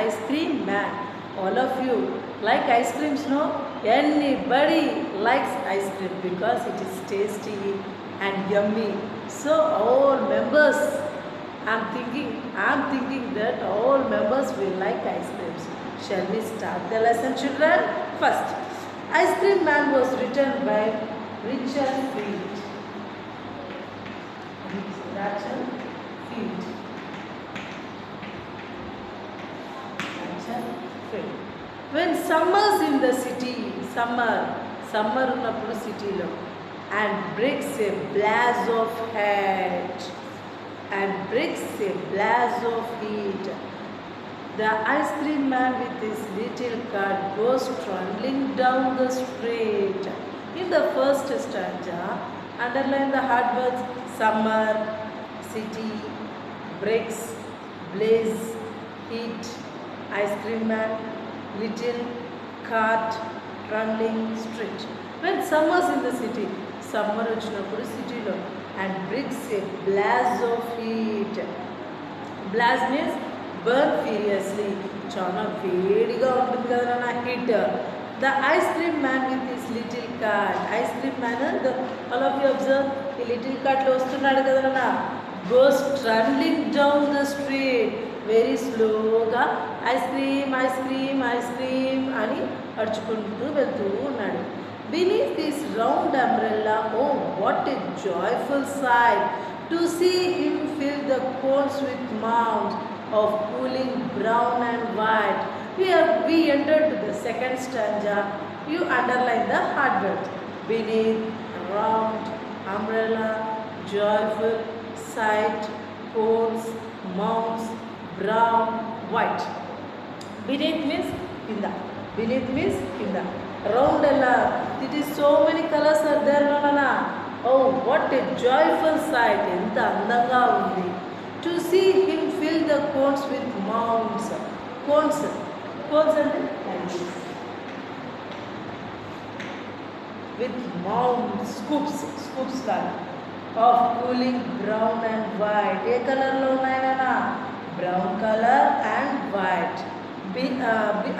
ice cream man. All of you like ice creams, no? Anybody likes ice cream because it is tasty and yummy. So all members, I'm thinking that all members will like ice creams. Shall we start the lesson, children? First, Ice Cream Man was written by Richard Field. Richard Field. When summer's in the city, summer ఉన్నప్పుడు సిటీలో and brings a blaze of heat, the ice cream man with his little cart goes trundling down the street. In the first stanza, underline the hard words summer, city, bricks, blaze, heat, ice cream man, little cart, trundling street. When summer's in the city, summer వచ్చినప్పుడు సిటీలో and brings a blaze of heat. Blaze means burn furiously. చాలా వేడిగా ఉంటుంది కదా నా heat. The ice cream man with his little cart. Ice cream man, all of you observe, ఈ little cart లో వస్తున్నాడు కదా నా, goes trundling down the street. Very స్లోగా ఐస్ క్రీమ్ అని అడుచుకుంటూ వెళ్తూ ఉన్నాడు. Beneath this round umbrella, oh what a joyful sight to see him fill the cones with mounds of cooling brown and white. We entered to the second stanza. You underline the hard words. Beneath, round, umbrella, joyful, sight, cones, mounds, brown, white. Beneath means kinda. Beneath means kinda. Round ella, it is so many colors are there, no. Oh, what a joyful sight! Enta andanga undi. To see him fill the cones with mounds. Cones and like this. With mounds, scoops like of cooling brown and white. ఏ కలర్లో ఉన్నాయన్నా? Brown color and white.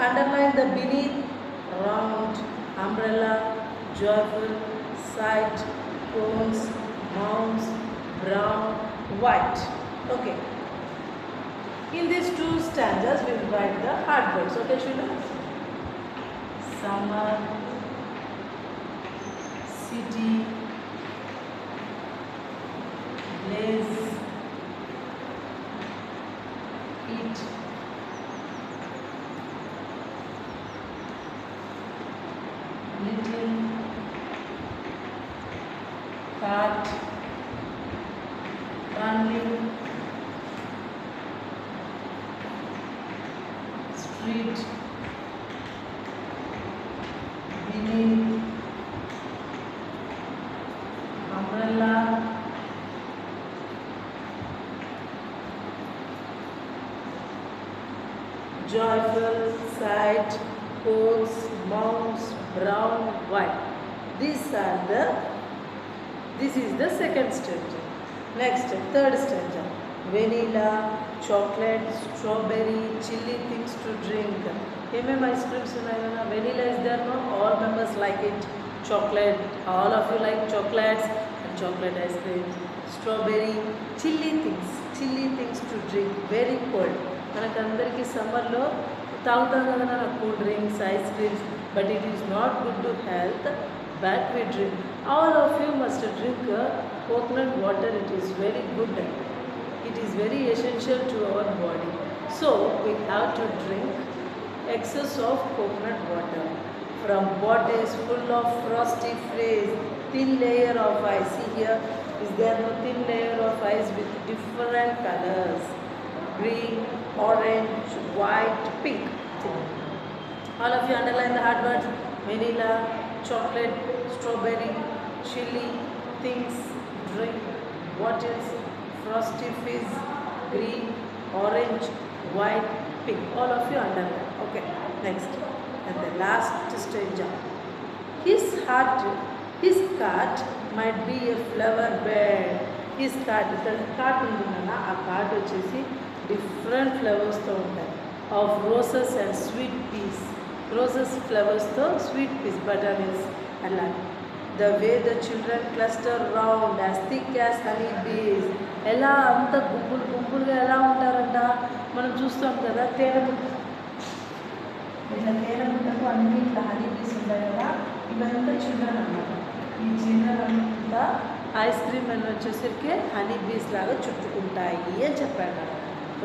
Underline the beneath, round, umbrella, joyful, sight, cones, mounds, brown, white. Okay. In these two stanzas, we will write the hard words. Okay, children? Summer, city, blaze, heat, little cart, running, street, beneath, umbrella, joyful, sight, cones, mounds, brown, white. This is the second stanza. Next, third stanza. Vanilla, chocolate, strawberry, chili things to drink. Ice creams unnayana. Vanilla is there, no? All members like it. Chocolate, all of you like chocolates and chocolate ice cream. Strawberry, chili things to drink. Very cold. మనకందరికీ సమ్మర్లో తాగుతాం కదా cool drinks, ice creams, but it is not good to health, but we drink. All of you must drink coconut water. It is very good. It is very essential to our body. So we have to drink excess of coconut water from bottles full of frosty fizz, thin layer of ice. See here, is there no thin layer of ice with different colors? Green, orange, white, pink. All of you underline the hard words. Vanilla, chocolate, strawberry, chili, things, drink, bottles, frosty fizz, green, orange, white, pink. All of you underline. Okay, next. And the last stanza. His cart might be a flower bed. His cart, cart ఉంటుందన్న ఆ cart వచ్చేసి different ఫ్లవర్స్తో ఉంటాయి. of roses and sweet peas. Roses flowers తో sweet peas, butternuts అలా. The way the children cluster round as thick as honey bees. ఎలా అంత గుంపులు గుంపులుగా ఎలా ఉంటారంట మనం చూస్తాం కదా తేనె ఇట్లా తేనె ముట్టకు అన్ని ఇట్లా హనీ బీస్ ఉంటాయి కదా ఇవంతా చిల్డ్రన్ అన్నమాట. ఈ చిల్డ్రన్ అంతా ఐస్ క్రీమ్ అని వచ్చేసరికి హనీ బీస్ లాగా చుట్టుకుంటాయి అని చెప్పాను.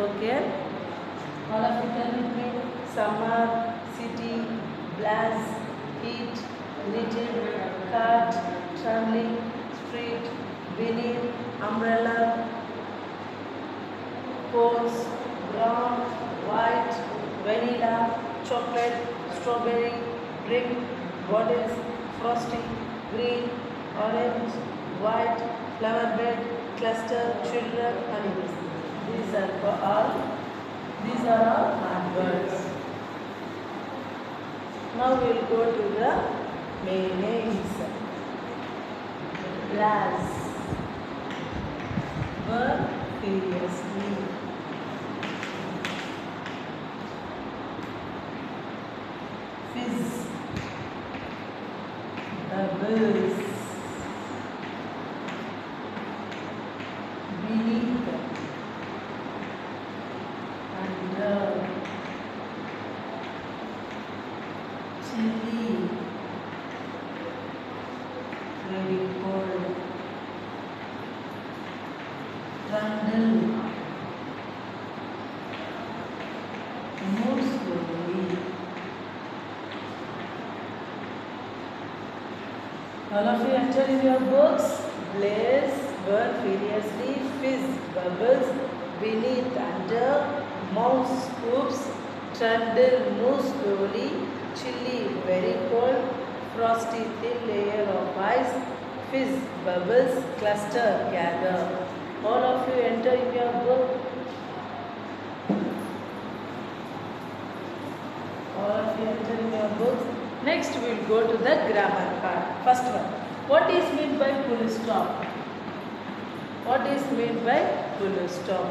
Okay, all of it tell me. Summer, city, blast, heat, knitted, cut, traveling, street, beneath, umbrella, cones, brown, white, vanilla, chocolate, strawberry, drink, bottles, frosty, green, orange, white, flower bed, cluster, children, honeybees. These are all hard words. Now we will go to the meanings. Blast, burn furiously. Fizz, bubbles. Beneath, under, chilly, very cold, trundle, move slowly. All of you enter in your books. Blaze, burn furiously, fizz, bubbles, beneath, under, mouse, scoops, trundle, move slowly, chilly, very cold, frosty, thin layer of ice, fizz, bubbles, cluster, gather. All of you enter in your book. All of you enter in your books. Next we will go to the grammar part. First one. What is meant by full stop? What is meant by full stop?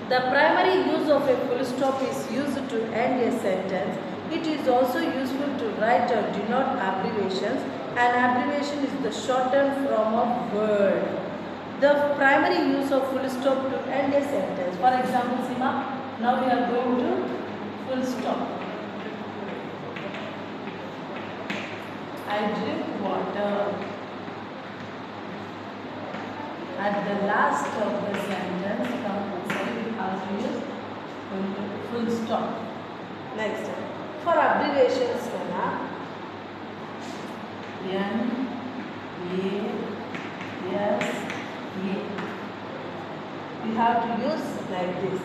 The primary use of a full stop is used to end a sentence. It is also useful to write or denote abbreviations. An abbreviation is the shortened form of word. The primary use of full stop to end a sentence. For example, Sima, now we are going to full stop. I drink water. At the last of the sentence, compulsory we have to use full stop. Next, for abbreviations, N, A, S, A. We have to use like this,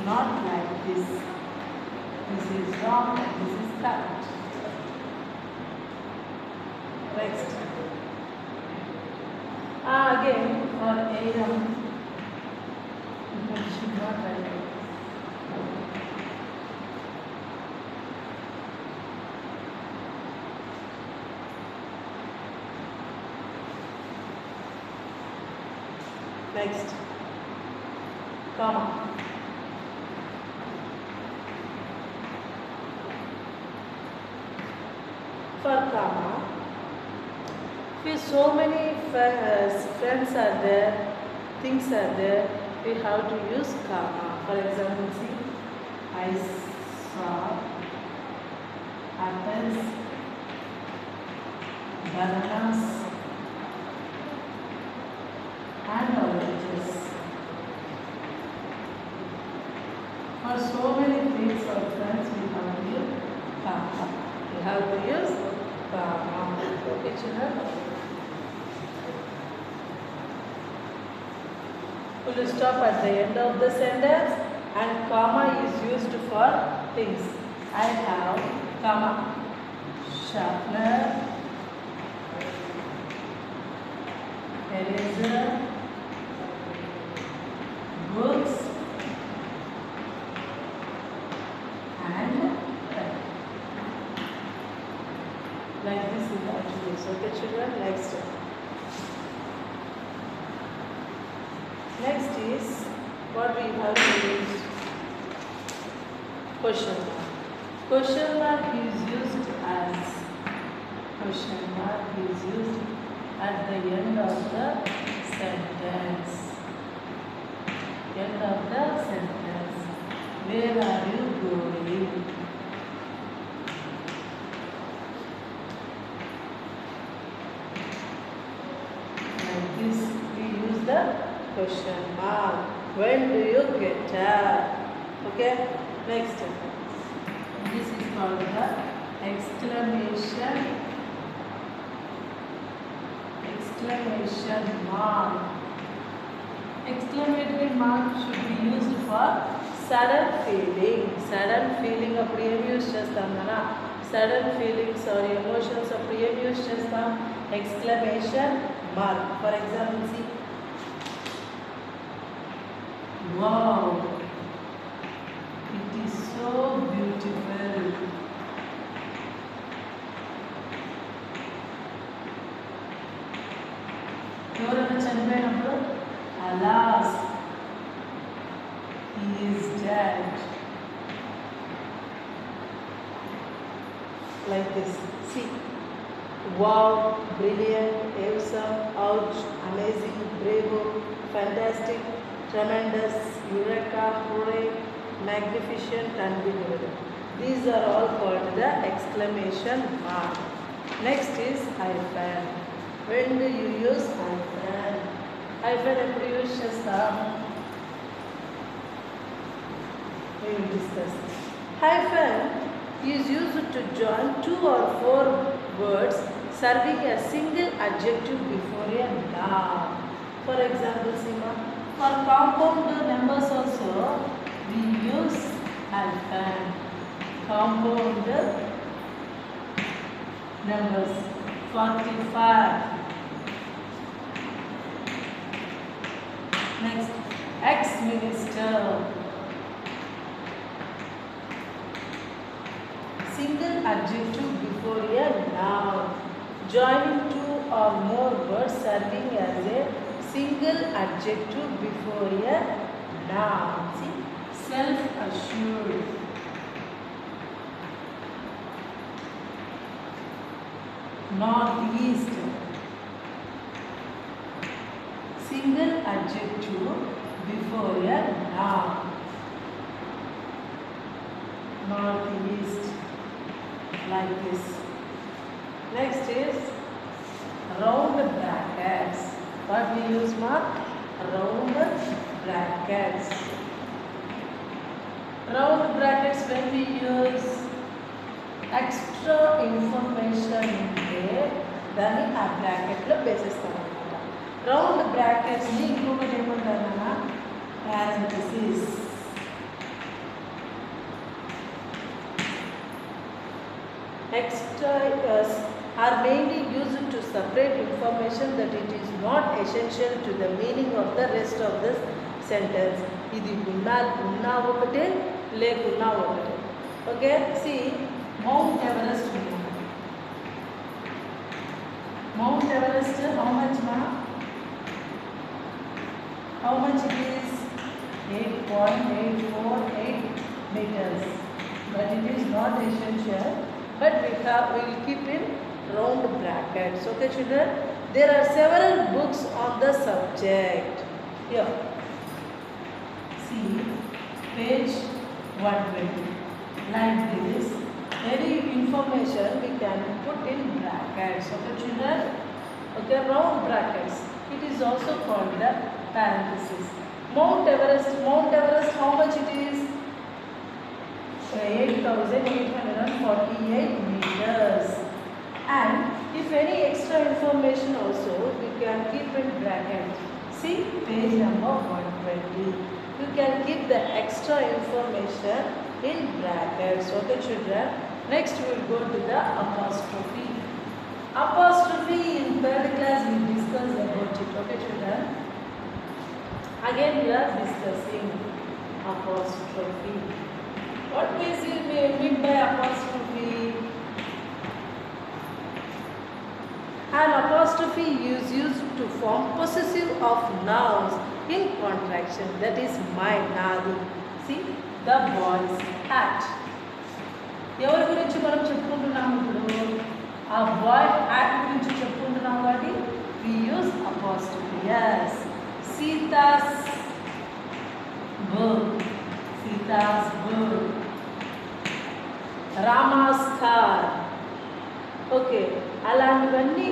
not like this. This is wrong and this is correct. Next. Again, for AM, you should not write it. Next, comma. For comma, if so many friends are there, things are there, we have to use comma. For example, see, I saw apples, bananas, and oranges. For so many things or friends, we have to use comma. We have to use comma. Okay, children? Full stop at the end of the sentence and comma is used for things. I have comma sharpener, eraser, books and pen. Like this is actually. So okay children, next. Next is what we have to use. Question mark. Question mark is used as question mark is used at the end of the sentence. End of the sentence. Where are you going? Like this, we use the question mark. When do you get up? Okay. Next. This is called the exclamation mark. Exclamatory mark should be used for sudden feeling. Sudden feeling అప్పుడు ఏం use చేస్తాం కదా, sudden feelings or emotions అప్పుడు ఏం use చేస్తాం, exclamation mark. For example, see, wow, it is so beautiful. ఎవరైనా చనిపోయినప్పుడు alas, he is dead. Like this. See, wow, brilliant, awesome, ouch, amazing, bravo, fantastic, tremendous, eureka, hooray, magnificent, unbelievable. These are all called the exclamation mark. Next is hyphen. When do you use hyphen? Hyphen ఎప్పుడు use చేస్తాం? We will discuss. Hyphen is used to join 2 or 4 words serving a single adjective before a noun. For example, Sima, for compound numbers also we use hyphen. Compound numbers 45. Next, ex-minister. Single adjective before a noun. Joining 2 or more words serving as a single adjective before a noun. See, self-assured. Northeast. Single adjective before a noun. Northeast. Like this. Next is round brackets. What we use, mark? Round brackets. Round brackets when we use extra information ఉంటే దాన్ని ఆ బ్రాకెట్లో వేసేస్తాం అనమాట. Round బ్రాకెట్స్ని ఇంకొకటి ఏమంటారన్నా, parenthesis. Extra are mainly used to separate information that it is not essential to the meaning of the rest of the sentence. ఇది ఉన్నా ఒకటే లేకున్నా ఒకటే. Okay, see Mount Everest. Mount Everest how much ma? How much it is? 8.848 meters. But it is not essential. But we will keep in round brackets. Okay, children? There are several books on the subject. Here. See, page 120. Like this. Any information we can put in brackets. Okay, children? Okay, round brackets. It is also called the parenthesis. Mount Everest, how much it is? 8,848 meters. And if any extra information also, we can keep in brackets. See page number 120. You can keep the extra information in brackets. Okay, children? Next we will go to the apostrophe. Apostrophe in third class we discussed about it. Okay, children? Again we are discussing apostrophe. What is it mean by apostrophe? An apostrophe is used to form possessive of nouns in contraction. That is my, nadu. See, the boys. Hat. ఎవరి గురించి మనం చెప్పుకుంటున్నాము ఇప్పుడు? ఆ bye hat గురించి చెప్పుకుంటున్నాం కాబట్టి we use apostrophe. Yes. Sita's book. Sita's book. Rama's car. Okay, అలాంటివన్నీ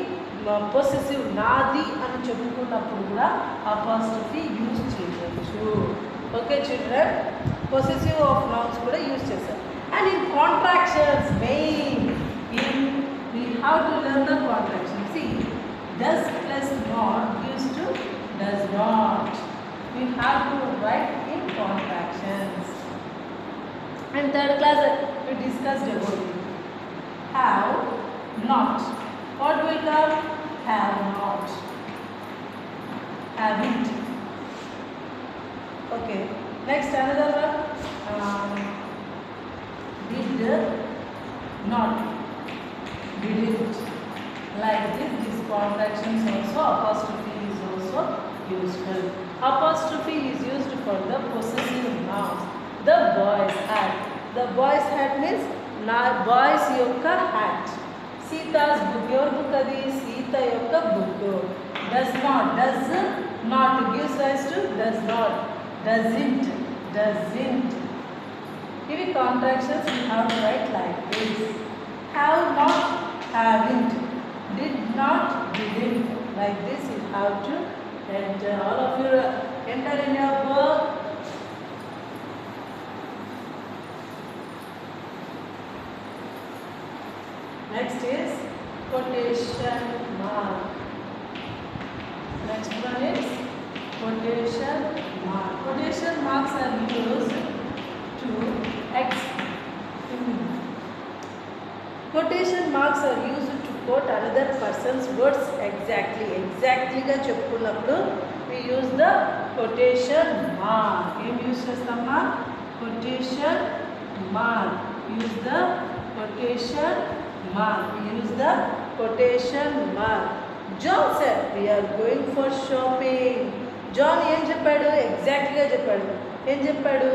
possessive నాది అని చెప్పుకున్నప్పుడు కూడా అపాస్ట్రఫీ యూజ్ చేయవచ్చు. Okay children, possessive of nouns కూడా యూజ్ చేస్తారు. And in contractions main we have to learn the contraction. See, does plus not gives to does not. We have to write in contractions. And third class we discussed about it. Have not. What will come? Have not. Haven't. Okay. Next another one. Did not. Didn't. Like this contractions also apostrophe is also useful. Apostrophe is used for the possessive nouns. The boy's hat. The boy's hat means boys yokka hat. Sita's book. Your book adi Sita yokka book. Does not gives rise to does not. Doesn't. If contractions we have to write like this. Have not, haven't. Did not, didn't. Like this you have to enter. All of you enter in your book. Next is quotation mark. Next one is quotation mark. Quotation marks are used to quotation marks are used to quote another person's words exactly. Exactly ga cheppukunnappudu we use the quotation mark. Em use chestamma? Quotation mark. Use the quotation mark. Use the quotation mark. John said we are going for shopping. John em cheppadu? Exactly ga cheppadu. Em cheppadu?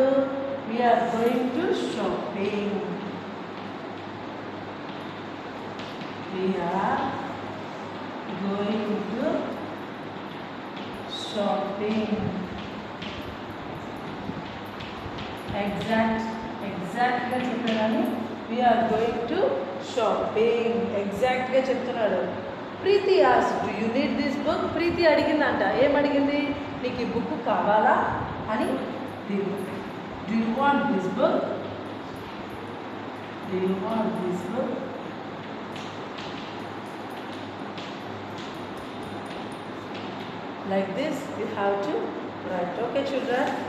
We are going to shopping. We are going to shopping. Exact గా చెప్పారని we are going to shopping. Exact గా చెప్తున్నాడు. ప్రీతి asked, do you need this book? ప్రీతి అడిగిందంట. ఏం అడిగింది? నీకు ఈ book కావాలా అని. Do you want this book? Do you want this book? Like this you have to write. Okay children.